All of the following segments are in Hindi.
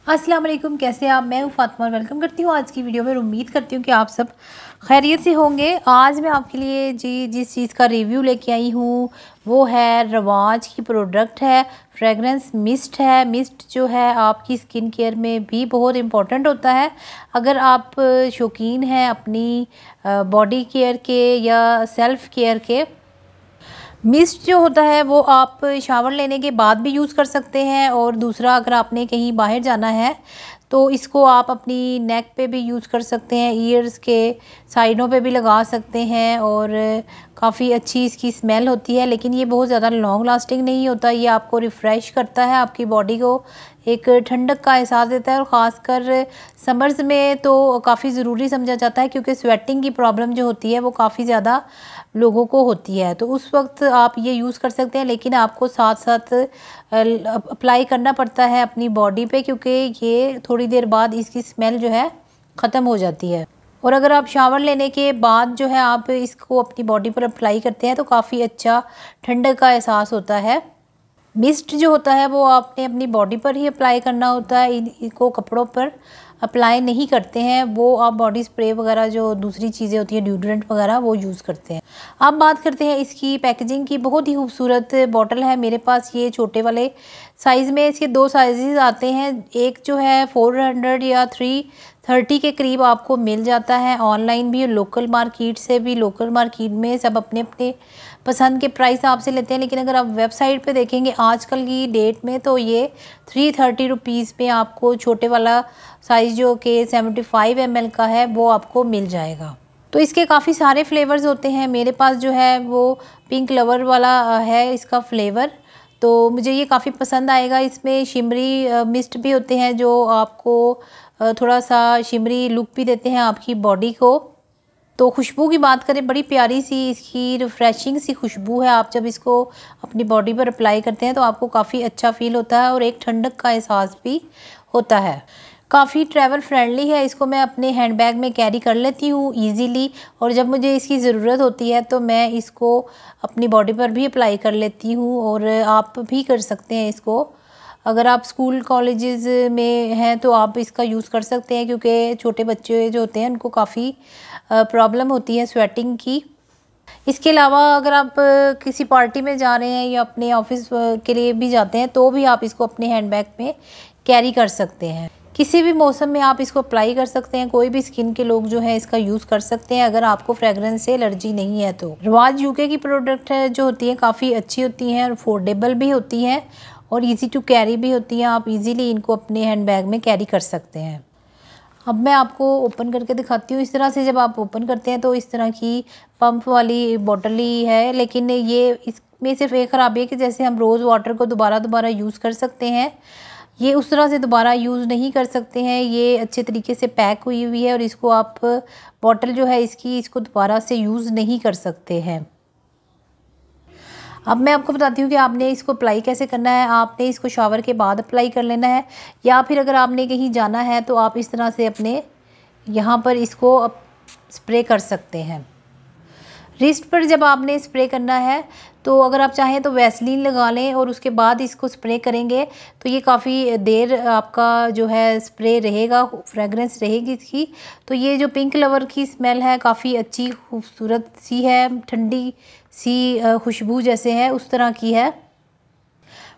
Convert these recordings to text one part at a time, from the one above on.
अस्सलाम वालेकुम, कैसे आप? मैं हूँ फातिमा, वेलकम करती हूँ आज की वीडियो में। उम्मीद करती हूँ कि आप सब खैरियत से होंगे। आज मैं आपके लिए जिस चीज़ का रिव्यू लेके आई हूँ वो है रवाज की प्रोडक्ट है, फ्रेगरेंस मिस्ट है। मिस्ट जो है आपकी स्किन केयर में भी बहुत इम्पोर्टेंट होता है। अगर आप शौकीन हैं अपनी बॉडी केयर के या सेल्फ़ केयर के, मिस्ट जो होता है वो आप शावर लेने के बाद भी यूज़ कर सकते हैं। और दूसरा, अगर आपने कहीं बाहर जाना है तो इसको आप अपनी नेक पे भी यूज़ कर सकते हैं, ईयर्स के साइडों पे भी लगा सकते हैं और काफ़ी अच्छी इसकी स्मेल होती है। लेकिन ये बहुत ज़्यादा लॉन्ग लास्टिंग नहीं होता। ये आपको रिफ़्रेश करता है, आपकी बॉडी को एक ठंडक का एहसास देता है और ख़ासकर समर्स में तो काफ़ी ज़रूरी समझा जाता है, क्योंकि स्वेटिंग की प्रॉब्लम जो होती है वो काफ़ी ज़्यादा लोगों को होती है। तो उस वक्त आप ये यूज़ कर सकते हैं, लेकिन आपको साथ साथ अप्लाई करना पड़ता है अपनी बॉडी पे, क्योंकि ये थोड़ी देर बाद इसकी स्मेल जो है ख़त्म हो जाती है। और अगर आप शावर लेने के बाद जो है आप इसको अपनी बॉडी पर अप्लाई करते हैं तो काफ़ी अच्छा ठंडक का एहसास होता है। मिस्ट जो होता है वो आपने अपनी बॉडी पर ही अप्लाई करना होता है, इनको कपड़ों पर अप्लाई नहीं करते हैं। वो आप बॉडी स्प्रे वगैरह जो दूसरी चीज़ें होती हैं, डिओड्रेंट वगैरह, वो यूज़ करते हैं। अब बात करते हैं इसकी पैकेजिंग की। बहुत ही खूबसूरत बॉटल है मेरे पास। ये छोटे वाले साइज़ में इसके दो साइज़ आते हैं। एक जो है 400 या 330 के करीब आपको मिल जाता है ऑनलाइन भी, लोकल मार्केट से भी। लोकल मार्केट में सब अपने अपने पसंद के प्राइस आपसे लेते हैं, लेकिन अगर आप वेबसाइट पे देखेंगे आजकल की डेट में तो ये 330 रुपीज़ में आपको छोटे वाला साइज़ जो कि 75 ml का है वो आपको मिल जाएगा। तो इसके काफ़ी सारे फ्लेवर्स होते हैं। मेरे पास जो है वो पिंक लवर वाला है इसका फ्लेवर, तो मुझे ये काफ़ी पसंद आएगा। इसमें शिमरी मिस्ट भी होते हैं जो आपको थोड़ा सा शिमरी लुक भी देते हैं आपकी बॉडी को। तो खुशबू की बात करें, बड़ी प्यारी सी इसकी रिफ़्रेशिंग सी खुशबू है। आप जब इसको अपनी बॉडी पर अप्लाई करते हैं तो आपको काफ़ी अच्छा फ़ील होता है और एक ठंडक का एहसास भी होता है। काफ़ी ट्रैवल फ्रेंडली है। इसको मैं अपने हैंडबैग में कैरी कर लेती हूँ ईज़िली, और जब मुझे इसकी ज़रूरत होती है तो मैं इसको अपनी बॉडी पर भी अप्लाई कर लेती हूँ। और आप भी कर सकते हैं इसको। अगर आप स्कूल कॉलेजेस में हैं तो आप इसका यूज़ कर सकते हैं, क्योंकि छोटे बच्चे जो होते हैं उनको काफ़ी प्रॉब्लम होती है स्वेटिंग की। इसके अलावा अगर आप किसी पार्टी में जा रहे हैं या अपने ऑफिस के लिए भी जाते हैं तो भी आप इसको अपने हैंडबैग में कैरी कर सकते हैं। किसी भी मौसम में आप इसको अप्लाई कर सकते हैं। कोई भी स्किन के लोग जो है इसका यूज़ कर सकते हैं, अगर आपको फ्रेगरेंस से एलर्जी नहीं है तो। रवाज यूके की प्रोडक्ट है जो होती हैं काफ़ी अच्छी होती हैं और अफोर्डेबल भी होती हैं और इजी टू कैरी भी होती हैं। आप इजीली इनको अपने हैंडबैग में कैरी कर सकते हैं। अब मैं आपको ओपन करके दिखाती हूँ। इस तरह से जब आप ओपन करते हैं तो इस तरह की पंप वाली बॉटल ही है, लेकिन ये इसमें सिर्फ एक ख़राबी है कि जैसे हम रोज़ वाटर को दोबारा यूज़ कर सकते हैं, ये उस तरह से दोबारा यूज़ नहीं कर सकते हैं। ये अच्छे तरीके से पैक हुई हुई है और इसको आप बॉटल जो है इसको दोबारा से यूज़ नहीं कर सकते हैं। अब मैं आपको बताती हूँ कि आपने इसको अप्लाई कैसे करना है। आपने इसको शावर के बाद अप्लाई कर लेना है, या फिर अगर आपने कहीं जाना है तो आप इस तरह से अपने यहाँ पर इसको स्प्रे कर सकते हैं। रिस्ट पर जब आपने स्प्रे करना है तो अगर आप चाहें तो वैसलीन लगा लें और उसके बाद इसको स्प्रे करेंगे तो ये काफ़ी देर आपका जो है स्प्रे रहेगा, फ्रेगरेंस रहेगी इसकी। तो ये जो पिंक लवर की स्मेल है काफ़ी अच्छी खूबसूरत सी है, ठंडी सी खुशबू जैसे है उस तरह की है।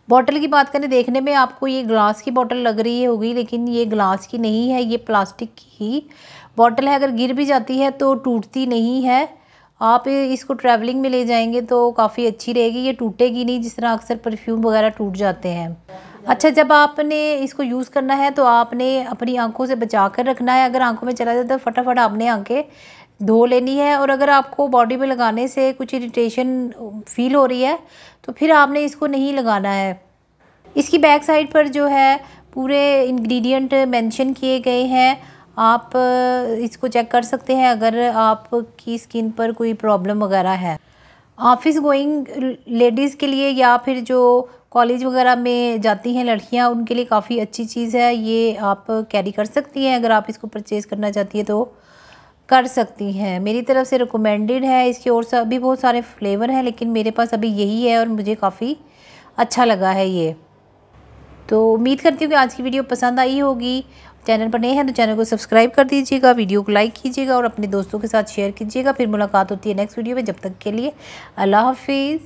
बॉटल की बात करें, देखने में आपको ये ग्लास की बॉटल लग रही होगी, लेकिन ये ग्लास की नहीं है, ये प्लास्टिक की ही बॉटल है। अगर गिर भी जाती है तो टूटती नहीं है। आप इसको ट्रैवलिंग में ले जाएंगे तो काफ़ी अच्छी रहेगी, ये टूटेगी नहीं जिस तरह अक्सर परफ्यूम वगैरह टूट जाते हैं। अच्छा, जब आपने इसको यूज़ करना है तो आपने अपनी आंखों से बचा कर रखना है। अगर आंखों में चला जाता है फटाफट आपने आंखें धो लेनी है। और अगर आपको बॉडी पे लगाने से कुछ इरिटेशन फील हो रही है तो फिर आपने इसको नहीं लगाना है। इसकी बैक साइड पर जो है पूरे इंग्रेडिएंट मेंशन किए गए हैं। आप इसको चेक कर सकते हैं अगर आपकी स्किन पर कोई प्रॉब्लम वगैरह है। ऑफिस गोइंग लेडीज़ के लिए या फिर जो कॉलेज वगैरह में जाती हैं लड़कियां, उनके लिए काफ़ी अच्छी चीज़ है। ये आप कैरी कर सकती हैं, अगर आप इसको परचेज़ करना चाहती हैं तो कर सकती हैं। मेरी तरफ से रिकमेंडेड है। इसके और भी बहुत सारे फ्लेवर हैं, लेकिन मेरे पास अभी यही है और मुझे काफ़ी अच्छा लगा है ये। तो उम्मीद करती हूँ कि आज की वीडियो पसंद आई होगी। चैनल पर नए हैं तो चैनल को सब्सक्राइब कर दीजिएगा, वीडियो को लाइक कीजिएगा और अपने दोस्तों के साथ शेयर कीजिएगा। फिर मुलाकात होती है नेक्स्ट वीडियो में। जब तक के लिए अल्लाह हाफिज़।